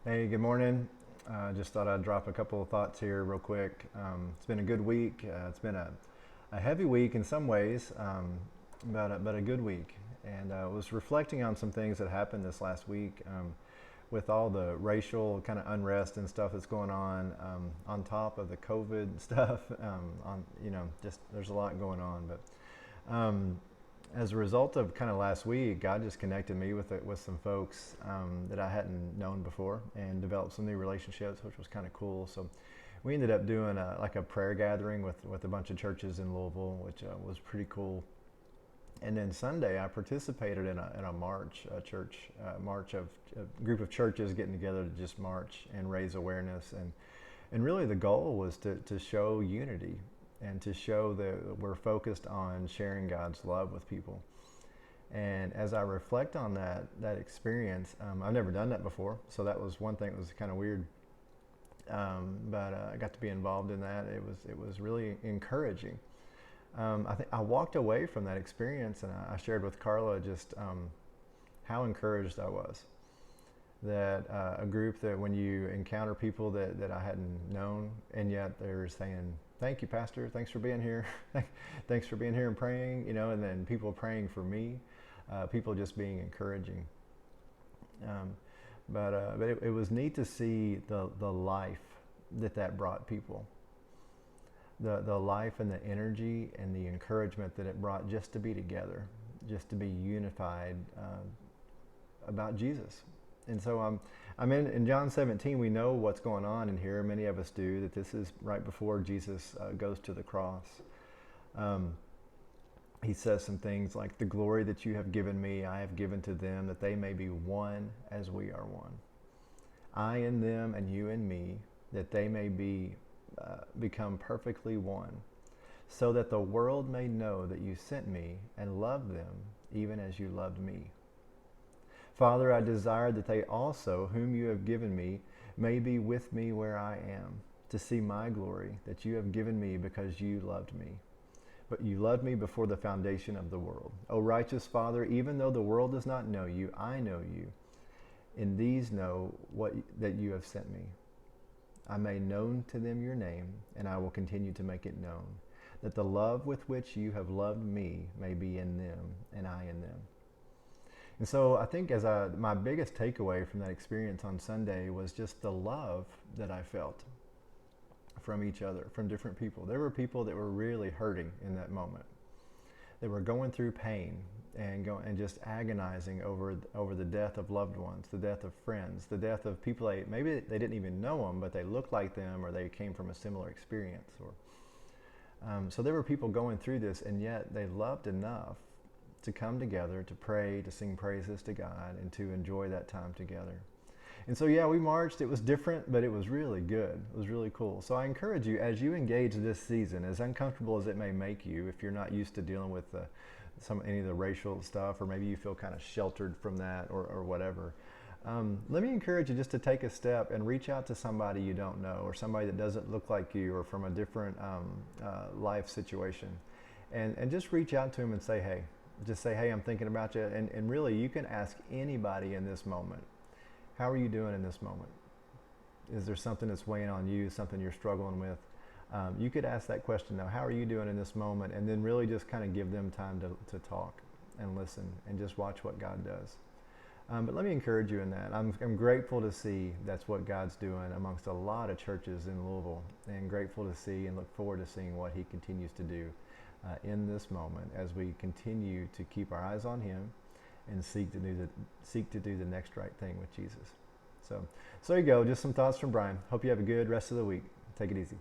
Hey, good morning. Just thought I'd drop a couple of thoughts here real quick. It's been a good week. It's been a heavy week in some ways, but a good week. And I was reflecting on some things that happened this last week with all the racial kind of unrest and stuff that's going on top of the COVID stuff. Just there's a lot going on. But as a result of kind of last week, God just connected me with some folks that I hadn't known before and developed some new relationships, which was kind of cool. So we ended up doing like a prayer gathering with a bunch of churches in Louisville, which was pretty cool. And then Sunday, I participated in a march, a church march of a group of churches getting together to just march and raise awareness. And really the goal was to show unity and to show that we're focused on sharing God's love with people. And as I reflect on that experience, I've never done that before, so that was one thing that was kind of weird. But I got to be involved in that. It was really encouraging. I think I walked away from that experience, and I shared with Carla just how encouraged I was. That a group that when you encounter people that I hadn't known, and yet they were saying, "Thank you, Pastor. Thanks for being here. Thanks for being here and praying," and then people praying for me, people just being encouraging. Um, but it was neat to see the life that brought people, the life and the energy and the encouragement that it brought just to be together, just to be unified about Jesus. And so I'm in John 17, we know what's going on in here. Many of us do, that this is right before Jesus goes to the cross. Um, he says some things like, "The glory that you have given me, I have given to them, that they may be one as we are one. I in them and you in me, that they may become perfectly one, so that the world may know that you sent me and loved them even as you loved me. Father, I desire that they also, whom you have given me, may be with me where I am, to see my glory that you have given me because you loved me. But you loved me before the foundation of the world. O righteous Father, even though the world does not know you, I know you. In these know that you have sent me. I made known to them your name, and I will continue to make it known, that the love with which you have loved me may be in them, and I in them." And so I think my biggest takeaway from that experience on Sunday was just the love that I felt from each other, from different people. There were people that were really hurting in that moment. They were going through pain and just agonizing over the death of loved ones, the death of friends, the death of people maybe they didn't even know them, but they looked like them, or they came from a similar experience. So there were people going through this, and yet they loved enough to come together, to pray, to sing praises to God, and to enjoy that time together. And so, yeah, we marched. It was different, but it was really good. It was really cool. So I encourage you, as you engage this season, as uncomfortable as it may make you, if you're not used to dealing with any of the racial stuff, or maybe you feel kind of sheltered from that, or whatever, let me encourage you just to take a step and reach out to somebody you don't know, or somebody that doesn't look like you, or from a different life situation, and just reach out to them and say, hey. Just say, "Hey, I'm thinking about you." And really, you can ask anybody in this moment, "How are you doing in this moment? Is there something that's weighing on you, something you're struggling with?" You could ask that question now, "How are you doing in this moment?" And then really just kind of give them time to talk and listen and just watch what God does. But let me encourage you in that. I'm grateful to see that's what God's doing amongst a lot of churches in Louisville, and grateful to see and look forward to seeing what He continues to do in this moment as we continue to keep our eyes on Him and seek to do the next right thing with Jesus. So there you go. Just some thoughts from Brian. Hope you have a good rest of the week. Take it easy.